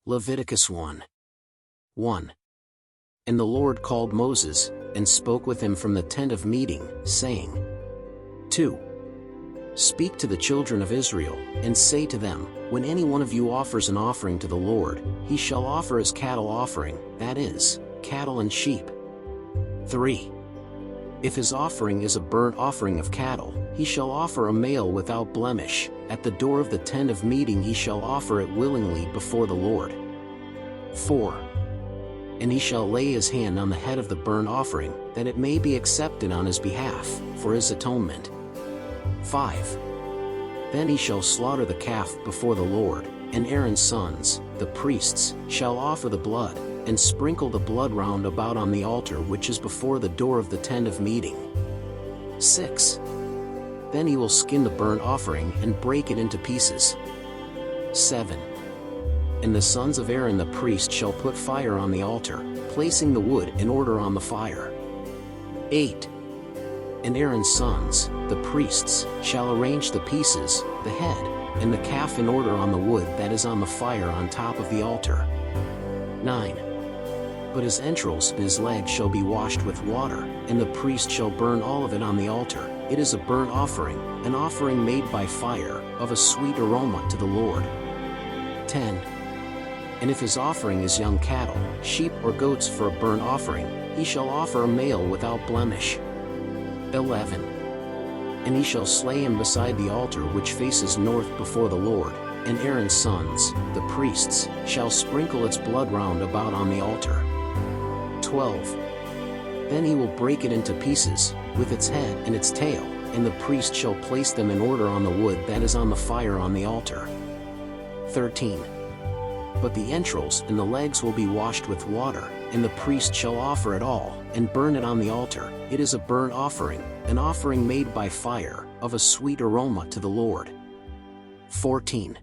Leviticus 1:1. And the Lord called Moses, and spoke with him from the tent of meeting, saying, 2. Speak to the children of Israel, and say to them, when any one of you offers an offering to the Lord, he shall offer his cattle offering, that is, cattle and sheep. 3. If his offering is a burnt offering of cattle, he shall offer a male without blemish. At the door of the tent of meeting he shall offer it willingly before the Lord. 4. And he shall lay his hand on the head of the burnt offering, that it may be accepted on his behalf, for his atonement. 5. Then he shall slaughter the calf before the Lord, and Aaron's sons, the priests, shall offer the blood, and sprinkle the blood round about on the altar which is before the door of the tent of meeting. 6. Then he will skin the burnt offering and break it into pieces. 7. And the sons of Aaron the priest shall put fire on the altar, placing the wood in order on the fire. 8. And Aaron's sons, the priests, shall arrange the pieces, the head, and the calf in order on the wood that is on the fire on top of the altar. 9. But his entrails and his legs shall be washed with water, and the priest shall burn all of it on the altar. It is a burnt offering, an offering made by fire, of a sweet aroma to the Lord. 10. And if his offering is young cattle, sheep or goats for a burnt offering, he shall offer a male without blemish. 11. And he shall slay him beside the altar which faces north before the Lord, and Aaron's sons, the priests, shall sprinkle its blood round about on the altar. 12. Then he will break it into pieces, with its head and its tail, and the priest shall place them in order on the wood that is on the fire on the altar. 13. But the entrails and the legs will be washed with water, and the priest shall offer it all, and burn it on the altar. It is a burnt offering, an offering made by fire, of a sweet aroma to the Lord. 14.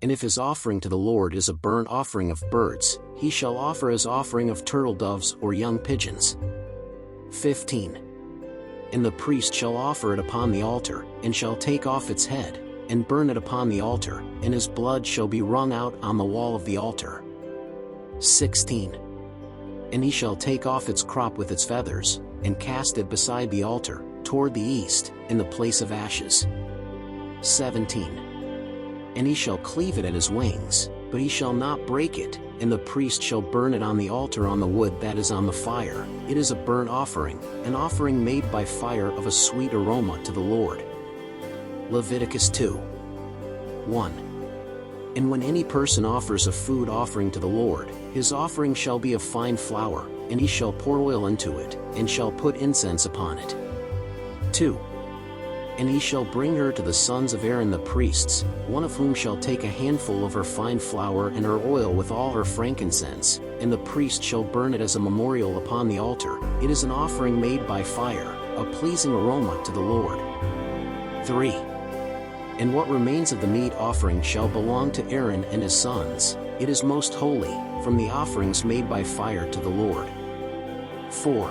And if his offering to the Lord is a burnt offering of birds, he shall offer his offering of turtle doves or young pigeons. 15. And the priest shall offer it upon the altar, and shall take off its head, and burn it upon the altar, and his blood shall be wrung out on the wall of the altar. 16. And he shall take off its crop with its feathers, and cast it beside the altar, toward the east, in the place of ashes. 17. And he shall cleave it at his wings, but he shall not break it, and the priest shall burn it on the altar on the wood that is on the fire. It is a burnt offering, an offering made by fire of a sweet aroma to the Lord. Leviticus 2:1. And when any person offers a food offering to the Lord, his offering shall be of fine flour, and he shall pour oil into it, and shall put incense upon it. 2. And he shall bring her to the sons of Aaron the priests, one of whom shall take a handful of her fine flour and her oil with all her frankincense, and the priest shall burn it as a memorial upon the altar. It is an offering made by fire, a pleasing aroma to the Lord. 3. And what remains of the meat offering shall belong to Aaron and his sons. It is most holy, from the offerings made by fire to the Lord. 4.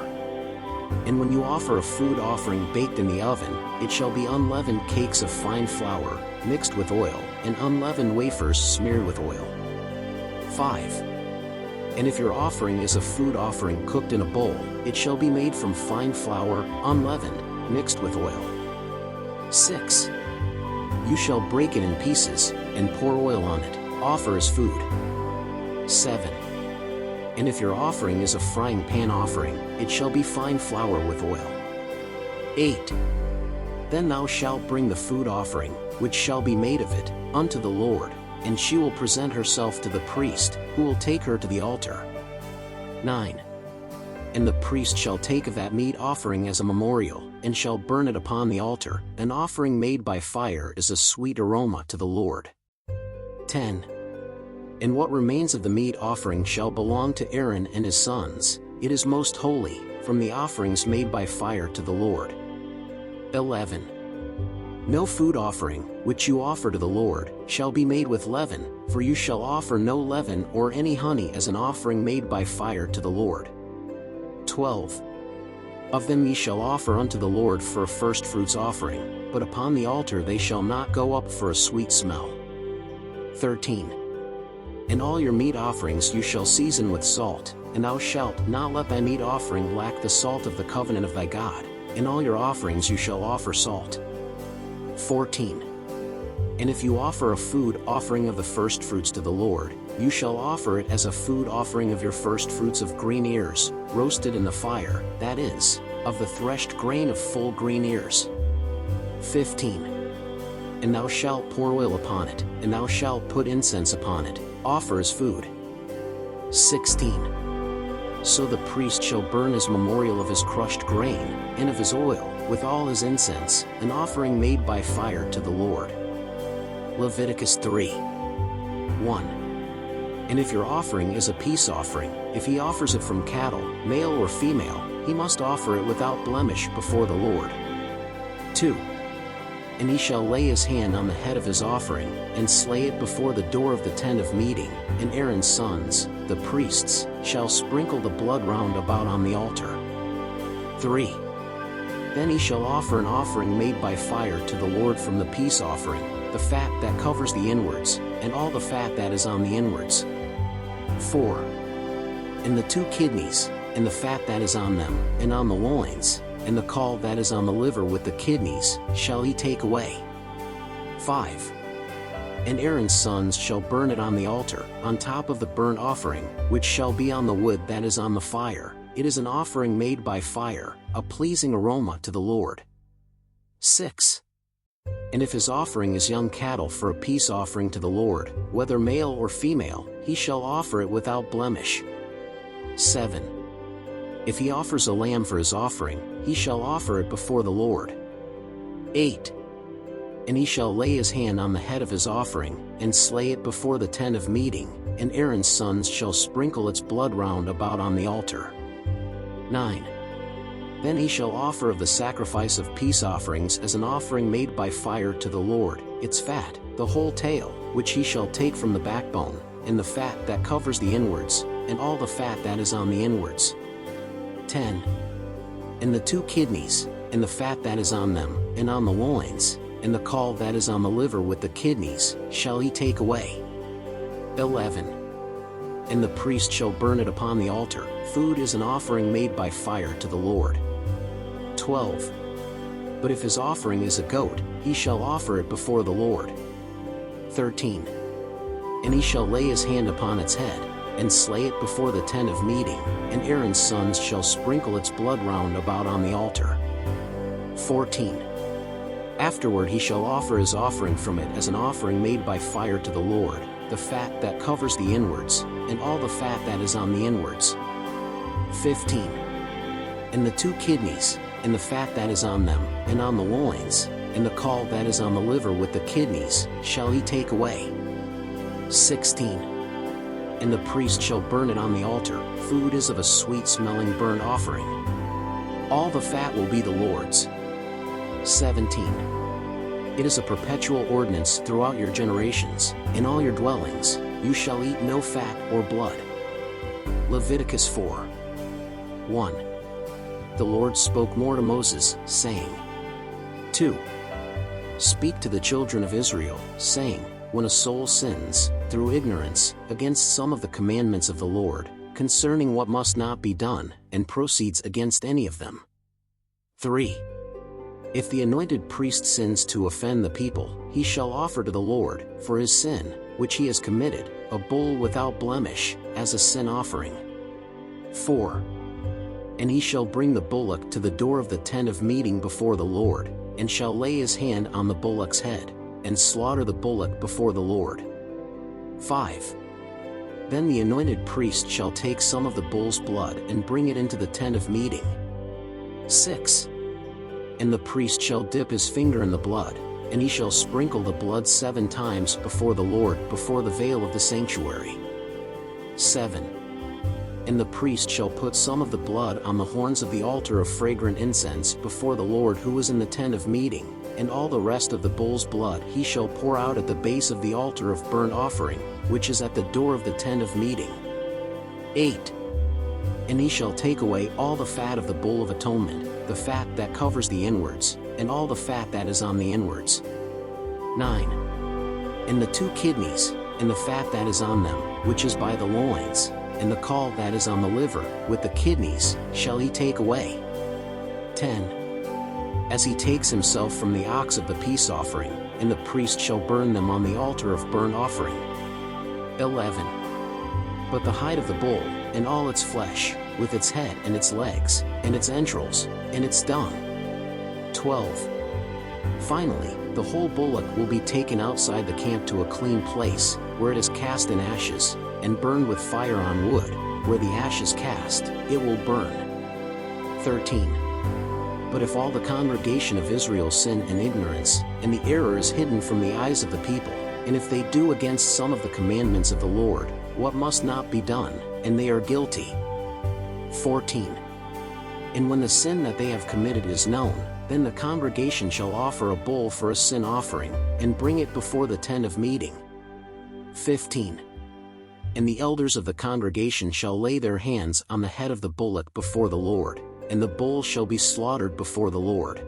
And when you offer a food offering baked in the oven, it shall be unleavened cakes of fine flour, mixed with oil, and unleavened wafers smeared with oil. 5. And if your offering is a food offering cooked in a bowl, it shall be made from fine flour, unleavened, mixed with oil. 6. You shall break it in pieces, and pour oil on it, offer as food. 7. And if your offering is a frying pan offering, it shall be fine flour with oil. 8. Then thou shalt bring the food offering, which shall be made of it, unto the Lord, and she will present herself to the priest, who will take her to the altar. 9. And the priest shall take of that meat offering as a memorial, and shall burn it upon the altar. An offering made by fire is a sweet aroma to the Lord. 10. And what remains of the meat offering shall belong to Aaron and his sons. It is most holy, from the offerings made by fire to the Lord. 11. No food offering, which you offer to the Lord, shall be made with leaven, for you shall offer no leaven or any honey as an offering made by fire to the Lord. 12. Of them ye shall offer unto the Lord for a firstfruits offering, but upon the altar they shall not go up for a sweet smell. 13. And all your meat offerings you shall season with salt, and thou shalt not let thy meat offering lack the salt of the covenant of thy God. In all your offerings you shall offer salt. 14. And if you offer a food offering of the firstfruits to the Lord, you shall offer it as a food offering of your firstfruits of green ears, roasted in the fire, that is, of the threshed grain of full green ears. 15. And thou shalt pour oil upon it, and thou shalt put incense upon it, offer as food. 16. So the priest shall burn as memorial of his crushed grain, and of his oil, with all his incense, an offering made by fire to the Lord. Leviticus 3. 1. And if your offering is a peace offering, if he offers it from cattle, male or female, he must offer it without blemish before the Lord. 2. And he shall lay his hand on the head of his offering, and slay it before the door of the tent of meeting, and Aaron's sons, the priests, shall sprinkle the blood round about on the altar. 3. Then he shall offer an offering made by fire to the Lord from the peace offering, the fat that covers the inwards, and all the fat that is on the inwards. 4. And the 2 kidneys, and the fat that is on them, and on the loins, and the caul that is on the liver with the kidneys, shall he take away. 5. And Aaron's sons shall burn it on the altar, on top of the burnt offering, which shall be on the wood that is on the fire. It is an offering made by fire, a pleasing aroma to the Lord. 6. And if his offering is young cattle for a peace offering to the Lord, whether male or female, he shall offer it without blemish. 7. If he offers a lamb for his offering, he shall offer it before the Lord. 8. And he shall lay his hand on the head of his offering, and slay it before the tent of meeting, and Aaron's sons shall sprinkle its blood round about on the altar. 9. Then he shall offer of the sacrifice of peace offerings as an offering made by fire to the Lord, its fat, the whole tail, which he shall take from the backbone, and the fat that covers the inwards, and all the fat that is on the inwards. 10. And the 2 kidneys, and the fat that is on them, and on the loins, and the caul that is on the liver with the kidneys, shall he take away. 11. And the priest shall burn it upon the altar. Food is an offering made by fire to the Lord. 12. But if his offering is a goat, he shall offer it before the Lord. 13. And he shall lay his hand upon its head, and slay it before the tent of meeting, and Aaron's sons shall sprinkle its blood round about on the altar. 14. Afterward he shall offer his offering from it as an offering made by fire to the Lord, the fat that covers the inwards, and all the fat that is on the inwards. 15. And the 2 kidneys, and the fat that is on them, and on the loins, and the caul that is on the liver with the kidneys, shall he take away. 16. And the priest shall burn it on the altar. Food is of a sweet-smelling burnt offering. All the fat will be the Lord's. 17. It is a perpetual ordinance throughout your generations. In all your dwellings, you shall eat no fat or blood. Leviticus 4. 1. The Lord spoke more to Moses, saying, 2. Speak to the children of Israel, saying, when a soul sins, through ignorance, against some of the commandments of the Lord, concerning what must not be done, and proceeds against any of them. 3. If the anointed priest sins to offend the people, he shall offer to the Lord, for his sin, which he has committed, a bull without blemish, as a sin offering. 4. And he shall bring the bullock to the door of the tent of meeting before the Lord, and shall lay his hand on the bullock's head, and slaughter the bullock before the Lord. 5. Then the anointed priest shall take some of the bull's blood and bring it into the tent of meeting. 6. And the priest shall dip his finger in the blood, and he shall sprinkle the blood 7 times before the Lord before the veil of the sanctuary. 7. And the priest shall put some of the blood on the horns of the altar of fragrant incense before the Lord who is in the tent of meeting, and all the rest of the bull's blood he shall pour out at the base of the altar of burnt offering, which is at the door of the tent of meeting. 8. And he shall take away all the fat of the bull of atonement, the fat that covers the inwards, and all the fat that is on the inwards. 9. And the 2 kidneys, and the fat that is on them, which is by the loins, and the caul that is on the liver, with the kidneys, shall he take away. 10. As he takes himself from the ox of the peace offering, and the priest shall burn them on the altar of burnt offering. 11. But the hide of the bull, and all its flesh, with its head and its legs, and its entrails, and its dung. 12. Finally, the whole bullock will be taken outside the camp to a clean place, where it is cast in ashes, and burned with fire on wood, where the ash is cast, it will burn. 13. But if all the congregation of Israel sin in ignorance, and the error is hidden from the eyes of the people, and if they do against some of the commandments of the Lord, what must not be done, and they are guilty. 14. And when the sin that they have committed is known, then the congregation shall offer a bull for a sin offering, and bring it before the tent of meeting. 15. And the elders of the congregation shall lay their hands on the head of the bullock before the Lord, and the bull shall be slaughtered before the Lord.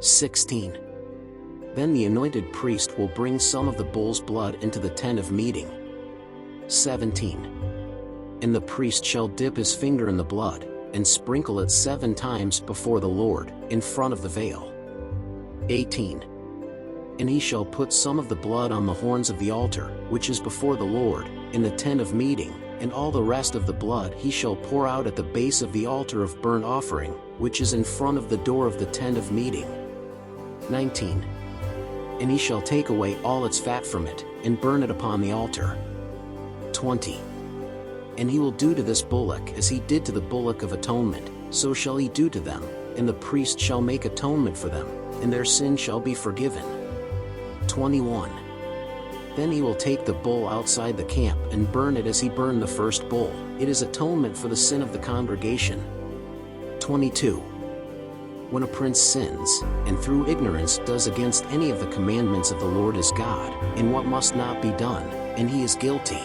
16. Then the anointed priest will bring some of the bull's blood into the tent of meeting. 17. And the priest shall dip his finger in the blood, and sprinkle it 7 times before the Lord, in front of the veil. 18. And he shall put some of the blood on the horns of the altar, which is before the Lord, in the tent of meeting, and all the rest of the blood he shall pour out at the base of the altar of burnt offering, which is in front of the door of the tent of meeting. 19. And he shall take away all its fat from it, and burn it upon the altar. 20. And he will do to this bullock as he did to the bullock of atonement, so shall he do to them, and the priest shall make atonement for them, and their sin shall be forgiven. 21. Then he will take the bull outside the camp and burn it as he burned the first bull. It is atonement for the sin of the congregation. 22. When a prince sins, and through ignorance does against any of the commandments of the Lord his God, in what must not be done, and he is guilty.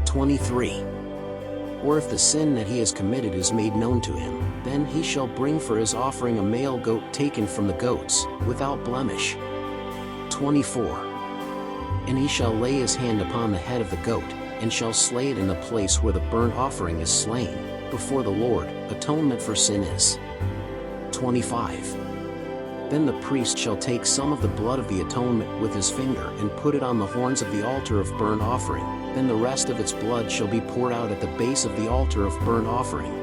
23. Or if the sin that he has committed is made known to him, then he shall bring for his offering a male goat taken from the goats, without blemish. 24. And he shall lay his hand upon the head of the goat, and shall slay it in the place where the burnt offering is slain, before the Lord, atonement for sin is. 25. Then the priest shall take some of the blood of the atonement with his finger and put it on the horns of the altar of burnt offering, then the rest of its blood shall be poured out at the base of the altar of burnt offering.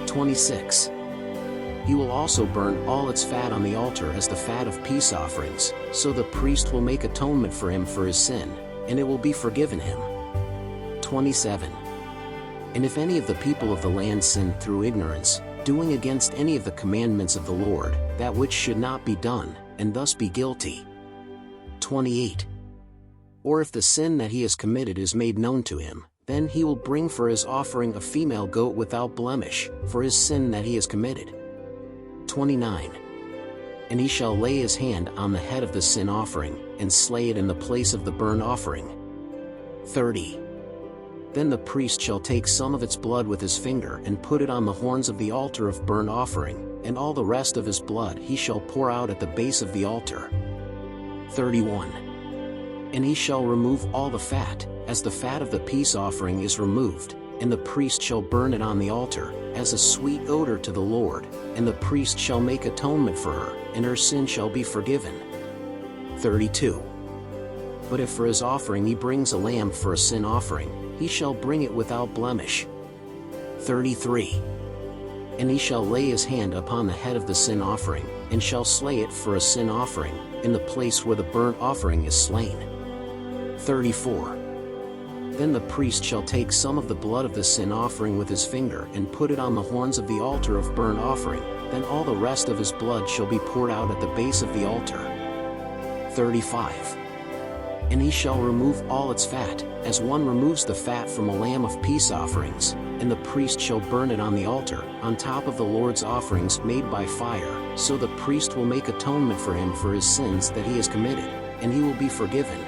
26. He will also burn all its fat on the altar as the fat of peace offerings, so the priest will make atonement for him for his sin, and it will be forgiven him. 27. And if any of the people of the land sin through ignorance, doing against any of the commandments of the Lord, that which should not be done, and thus be guilty. 28. Or if the sin that he has committed is made known to him, then he will bring for his offering a female goat without blemish, for his sin that he has committed. 29. And he shall lay his hand on the head of the sin offering, and slay it in the place of the burnt offering. 30. Then the priest shall take some of its blood with his finger and put it on the horns of the altar of burnt offering, and all the rest of his blood he shall pour out at the base of the altar. 31. And he shall remove all the fat, as the fat of the peace offering is removed, and the priest shall burn it on the altar, as a sweet odor to the Lord, and the priest shall make atonement for her, and her sin shall be forgiven. 32. But if for his offering he brings a lamb for a sin offering, he shall bring it without blemish. 33. And he shall lay his hand upon the head of the sin offering, and shall slay it for a sin offering, in the place where the burnt offering is slain. 34. Then the priest shall take some of the blood of the sin offering with his finger and put it on the horns of the altar of burnt offering, then all the rest of his blood shall be poured out at the base of the altar. 35. And he shall remove all its fat, as one removes the fat from a lamb of peace offerings, and the priest shall burn it on the altar, on top of the Lord's offerings made by fire, so the priest will make atonement for him for his sins that he has committed, and he will be forgiven.